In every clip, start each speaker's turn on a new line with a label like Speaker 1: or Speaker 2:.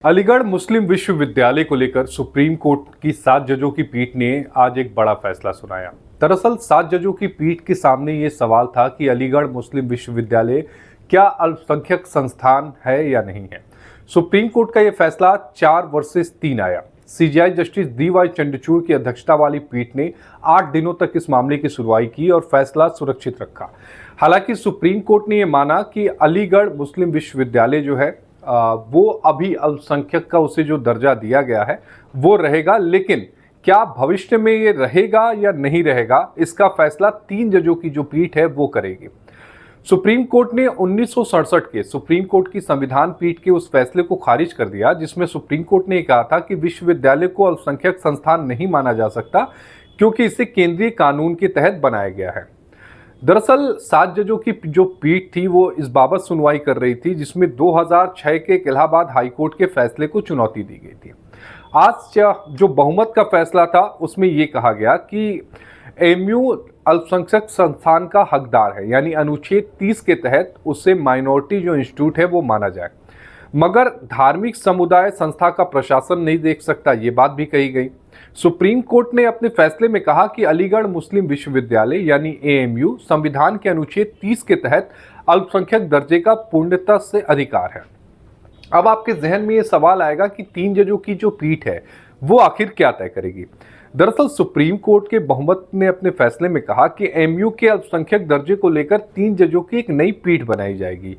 Speaker 1: अलीगढ़ मुस्लिम विश्वविद्यालय को लेकर सुप्रीम कोर्ट की 7 जजों की पीठ ने आज एक बड़ा फैसला सुनाया। दरअसल 7 जजों की पीठ के सामने ये सवाल था कि अलीगढ़ मुस्लिम विश्वविद्यालय क्या अल्पसंख्यक संस्थान है या नहीं है। सुप्रीम कोर्ट का यह फैसला 4 वर्सेस 3 आया। CJI justice D.Y.. चंद्रचूड़ की अध्यक्षता वाली पीठ ने 8 दिनों तक इस मामले की सुनवाई की और फैसला सुरक्षित रखा। हालांकि सुप्रीम कोर्ट ने यह माना कि अलीगढ़ मुस्लिम विश्वविद्यालय जो है वो अभी अल्पसंख्यक का उसे जो दर्जा दिया गया है वो रहेगा, लेकिन क्या भविष्य में ये रहेगा या नहीं रहेगा इसका फैसला 3 जजों की जो पीठ है वो करेगी। सुप्रीम कोर्ट ने 1967 के सुप्रीम कोर्ट की संविधान पीठ के उस फैसले को खारिज कर दिया जिसमें सुप्रीम कोर्ट ने कहा था कि विश्वविद्यालय को अल्पसंख्यक संस्थान नहीं माना जा सकता क्योंकि इसे केंद्रीय कानून के तहत बनाया गया है। दरअसल 7 जजों की जो पीठ थी वो इस बाबत सुनवाई कर रही थी जिसमें 2006 के इलाहाबाद हाईकोर्ट के फैसले को चुनौती दी गई थी। आज जो बहुमत का फैसला था उसमें ये कहा गया कि एमयू अल्पसंख्यक संस्थान का हकदार है, यानी अनुच्छेद 30 के तहत उसे माइनॉरिटी जो इंस्टीट्यूट है वो माना जाए, मगर धार्मिक समुदाय संस्था का प्रशासन नहीं देख सकता, ये बात भी कही गई। सुप्रीम कोर्ट ने अपने फैसले में कहा कि अलीगढ़ मुस्लिम विश्वविद्यालय यानी एएमयू संविधान के अनुच्छेद 30 के तहत अल्पसंख्यक दर्जे का पूर्णतः से अधिकार है। अब आपके जहन में ये सवाल आएगा कि 3 जजों की जो पीठ है वो आखिर क्या तय करेगी। दरअसल सुप्रीम कोर्ट के बहुमत ने अपने फैसले में कहा कि एमयू के अल्पसंख्यक दर्जे को लेकर 3 जजों की एक नई पीठ बनाई जाएगी।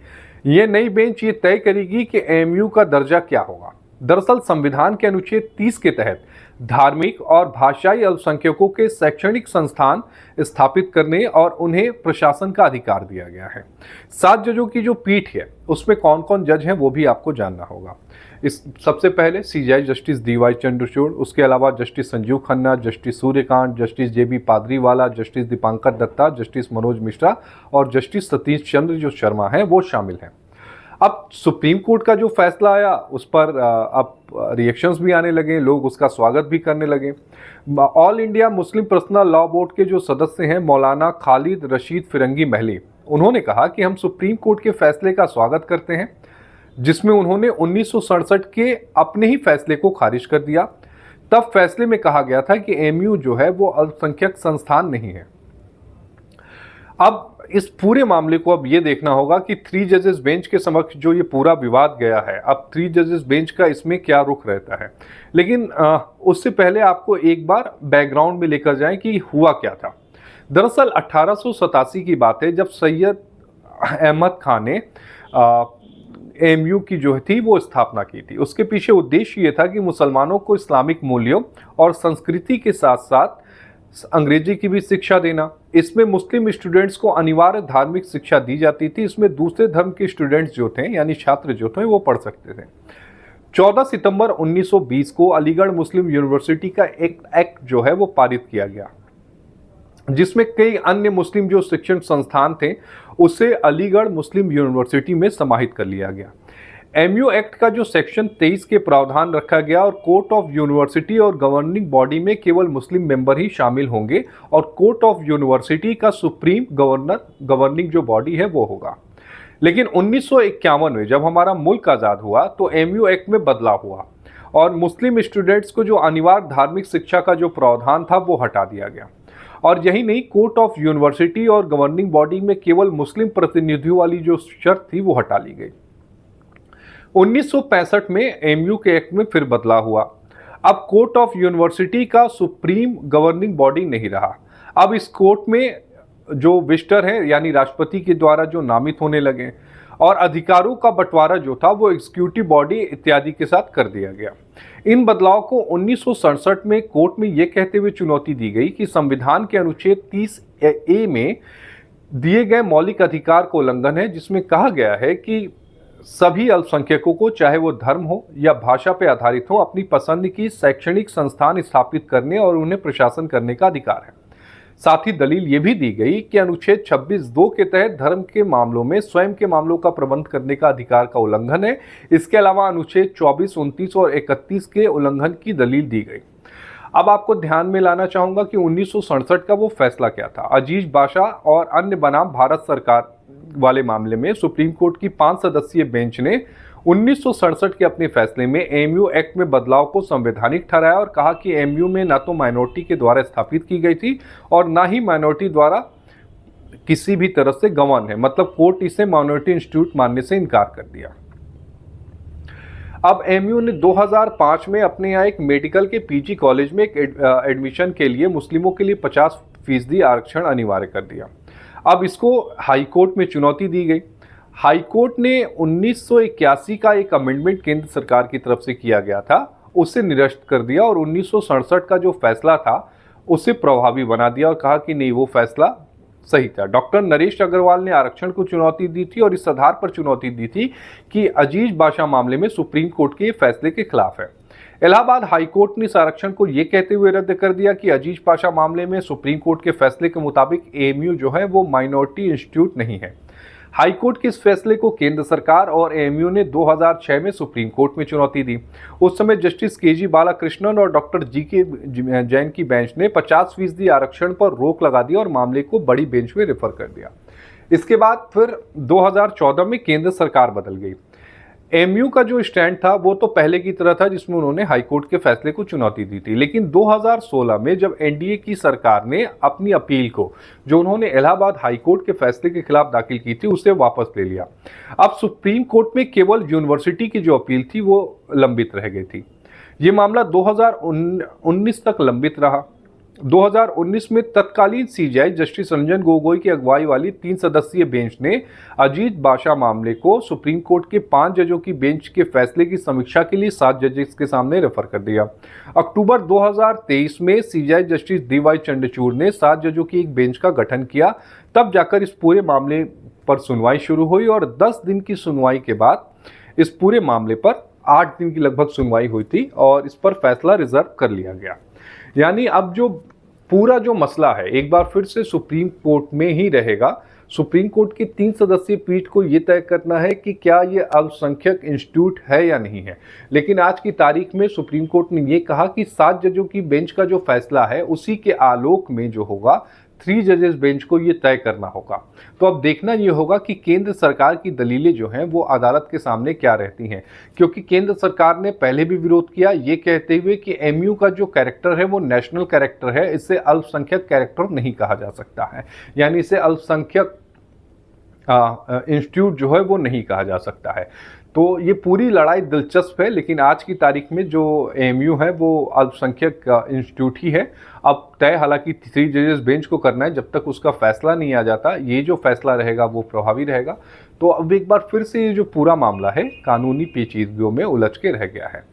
Speaker 1: ये नई बेंच ये तय करेगी कि एमयू का दर्जा क्या होगा। दरअसल संविधान के अनुच्छेद 30 के तहत धार्मिक और भाषाई अल्पसंख्यकों के शैक्षणिक संस्थान स्थापित करने और उन्हें प्रशासन का अधिकार दिया गया है। 7 जजों की जो पीठ है उसमें कौन कौन जज हैं वो भी आपको जानना होगा। इस सबसे पहले सीजेआई जस्टिस डी.वाई. चंद्रचूड़, उसके अलावा justice Sanjiv Khanna, justice Suryakant, justice J B. Pardiwala, justice Dipankar Datta, justice Manoj Mishra और जस्टिस सतीश चंद्र जो शर्मा हैं वो शामिल हैं। अब सुप्रीम कोर्ट का जो फैसला आया उस पर अब रिएक्शंस भी आने लगे, लोग उसका स्वागत भी करने लगे। All India Muslim personal law board के जो सदस्य हैं मौलाना खालिद रशीद फिरंगी महली, उन्होंने कहा कि हम सुप्रीम कोर्ट के फैसले का स्वागत करते हैं जिसमें उन्होंने 1967 के अपने ही फैसले को खारिज कर दिया। तब फैसले में कहा गया था कि एमयू जो है वो अल्पसंख्यक संस्थान नहीं है। अब इस पूरे मामले को अब ये देखना होगा कि 3 जजेस बेंच के समक्ष जो ये पूरा विवाद गया है, अब 3 जजेस बेंच का इसमें क्या रुख रहता है। लेकिन उससे पहले आपको एक बार बैकग्राउंड में लेकर जाएं कि हुआ क्या था। दरअसल 1887 की बात है जब सैयद अहमद खान ने एमयू की जो थी वो स्थापना की थी। उसके पीछे उद्देश्य ये था कि मुसलमानों को इस्लामिक मूल्यों और संस्कृति के साथ साथ अंग्रेजी की भी शिक्षा देना। इसमें मुस्लिम स्टूडेंट्स को अनिवार्य धार्मिक शिक्षा दी जाती थी। इसमें दूसरे धर्म के स्टूडेंट्स जो थे यानी छात्र जो थे वो पढ़ सकते थे। 14 सितंबर 1920 को अलीगढ़ मुस्लिम यूनिवर्सिटी का एक एक्ट जो है वो पारित किया गया जिसमें कई अन्य मुस्लिम जो शिक्षण संस्थान थे उसे अलीगढ़ मुस्लिम यूनिवर्सिटी में समाहित कर लिया गया। एमयू एक्ट का जो सेक्शन 23 के प्रावधान रखा गया और कोर्ट ऑफ यूनिवर्सिटी और गवर्निंग बॉडी में केवल मुस्लिम मेंबर ही शामिल होंगे और कोर्ट ऑफ यूनिवर्सिटी का सुप्रीम गवर्निंग जो बॉडी है वो होगा। लेकिन 1951 में जब हमारा मुल्क आज़ाद हुआ तो एमयू एक्ट में बदलाव हुआ और मुस्लिम स्टूडेंट्स को जो अनिवार्य धार्मिक शिक्षा का जो प्रावधान था वो हटा दिया गया। और यही नहीं, कोर्ट ऑफ यूनिवर्सिटी और गवर्निंग बॉडी में केवल मुस्लिम प्रतिनिधियों वाली जो शर्त थी वो हटा ली गई। 1965 में एमयू के एक्ट में फिर बदलाव हुआ। अब कोर्ट ऑफ यूनिवर्सिटी का सुप्रीम गवर्निंग बॉडी नहीं रहा। अब इस कोर्ट में जो विजिटर है यानी राष्ट्रपति के द्वारा जो नामित होने लगे और अधिकारों का बंटवारा जो था वो एग्जीक्यूटिव बॉडी इत्यादि के साथ कर दिया गया। इन बदलाव को 1967 में कोर्ट में यह कहते हुए चुनौती दी गई कि संविधान के अनुच्छेद 30A में दिए गए मौलिक अधिकार का उल्लंघन है जिसमें कहा गया है कि सभी अल्पसंख्यकों को चाहे वो धर्म हो या भाषा पर आधारित हो अपनी पसंद की शैक्षणिक संस्थान स्थापित करने और उन्हें प्रशासन करने का अधिकार है। साथ ही दलील ये भी दी गई कि अनुच्छेद 26(2) के तहत धर्म के मामलों में स्वयं के मामलों का प्रबंध करने का अधिकार का उल्लंघन है। इसके अलावा अनुच्छेद 24, 29 और 31 के उल्लंघन की दलील दी गई। अब आपको ध्यान में लाना चाहूंगा कि 1967 का वो फैसला क्या था। अजीज बाशा और अन्य बनाम भारत सरकार वाले मामले में सुप्रीम कोर्ट की 5 सदस्यीय बेंच ने 1967 के अपने फैसले में एएमयू एक्ट में बदलाव को संवैधानिक ठहराया और कहा कि एएमयू में न तो माइनॉरिटी के द्वारा स्थापित की गई थी और न ही माइनॉरिटी द्वारा किसी भी तरह से गवर्न है, मतलब कोर्ट इसे माइनॉरिटी इंस्टीट्यूट मानने से इनकार कर दिया। अब एएमयू ने 2005 में अपने यहाँ एक मेडिकल के पीजी कॉलेज में एक एडमिशन के लिए मुस्लिमों के लिए 50% आरक्षण अनिवार्य कर दिया। अब इसको हाई कोर्ट में चुनौती दी गई। हाई कोर्ट ने 1981 का एक अमेंडमेंट केंद्र सरकार की तरफ से किया गया था, उसे निरस्त कर दिया और 1967 का जो फैसला था उसे प्रभावी बना दिया और कहा कि नहीं, वो फैसला सही था। डॉक्टर नरेश अग्रवाल ने आरक्षण को चुनौती दी थी और इस आधार पर चुनौती दी थी कि अजीज बाशा मामले में सुप्रीम कोर्ट के फैसले के खिलाफ है। इलाहाबाद हाई कोर्ट ने इस आरक्षण को यह कहते हुए रद्द कर दिया कि अजीज पाशा मामले में सुप्रीम कोर्ट के फैसले के मुताबिक एएमयू जो है वो माइनॉरिटी इंस्टीट्यूट नहीं है। हाई कोर्ट के इस फैसले को केंद्र सरकार और एएमयू ने 2006 में सुप्रीम कोर्ट में चुनौती दी। उस समय जस्टिस केजी बालाकृष्णन और डॉक्टर जीके जैन की बेंच ने 50% आरक्षण पर रोक लगा दी और मामले को बड़ी बेंच में रेफर कर दिया। इसके बाद फिर 2014 में केंद्र सरकार बदल गई। एएमयू का जो स्टैंड था वो तो पहले की तरह था, जिसमें उन्होंने हाईकोर्ट के फैसले को चुनौती दी थी। लेकिन 2016 में जब एनडीए की सरकार ने अपनी अपील को, जो उन्होंने इलाहाबाद हाईकोर्ट के फैसले के खिलाफ दाखिल की थी, उसे वापस ले लिया। अब सुप्रीम कोर्ट में केवल यूनिवर्सिटी की जो अपील थी वो लंबित रह गई थी। ये मामला 2019 तक लंबित रहा। 2019 में तत्कालीन सीजेआई जस्टिस रंजन गोगोई की अगुवाई वाली 3 सदस्यीय बेंच ने अजीज बाशा मामले को सुप्रीम कोर्ट के 5 जजों की बेंच के फैसले की समीक्षा के लिए 7 जजेस के सामने रेफर कर दिया। अक्टूबर 2023 में सीजेआई जस्टिस डीवाई चंद्रचूड़ ने 7 जजों की एक बेंच का गठन किया। तब जाकर इस पूरे मामले पर सुनवाई शुरू हुई और 10 दिन की सुनवाई के बाद इस पूरे मामले पर 8 दिन की लगभग सुनवाई हुई थी और इस पर फैसला रिजर्व कर लिया गया। यानी अब जो पूरा जो मसला है एक बार फिर से सुप्रीम कोर्ट में ही रहेगा। सुप्रीम कोर्ट की 3 सदस्यीय पीठ को ये तय करना है कि क्या ये अल्पसंख्यक इंस्टीट्यूट है या नहीं है। लेकिन आज की तारीख में सुप्रीम कोर्ट ने ये कहा कि 7 जजों की बेंच का जो फैसला है उसी के आलोक में जो होगा 3 जजेस बेंच को ये तय करना होगा। तो अब देखना ये होगा कि केंद्र सरकार की दलीलें जो हैं वो अदालत के सामने क्या रहती हैं, क्योंकि केंद्र सरकार ने पहले भी विरोध किया ये कहते हुए कि एएमयू का जो कैरेक्टर है वो नेशनल कैरेक्टर है, इसे अल्पसंख्यक कैरेक्टर नहीं कहा जा सकता है, यानी इसे अल्पसंख्यक इंस्टीट्यूट जो है वो नहीं कहा जा सकता है। तो ये पूरी लड़ाई दिलचस्प है, लेकिन आज की तारीख में जो एएमयू है वो अल्पसंख्यक इंस्टीट्यूट ही है। अब तय हालांकि 3 जजेस बेंच को करना है, जब तक उसका फैसला नहीं आ जाता ये जो फैसला रहेगा वो प्रभावी रहेगा। तो अब एक बार फिर से ये जो पूरा मामला है कानूनी पेचीदगियों में उलझ के रह गया है।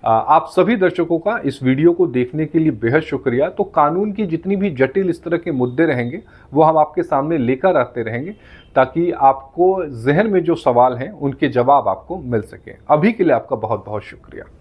Speaker 1: आप सभी दर्शकों का इस वीडियो को देखने के लिए बेहद शुक्रिया। तो कानून की जितनी भी जटिल इस तरह के मुद्दे रहेंगे वो हम आपके सामने लेकर आते रहेंगे, ताकि आपको जहन में जो सवाल हैं उनके जवाब आपको मिल सके। अभी के लिए आपका बहुत बहुत शुक्रिया।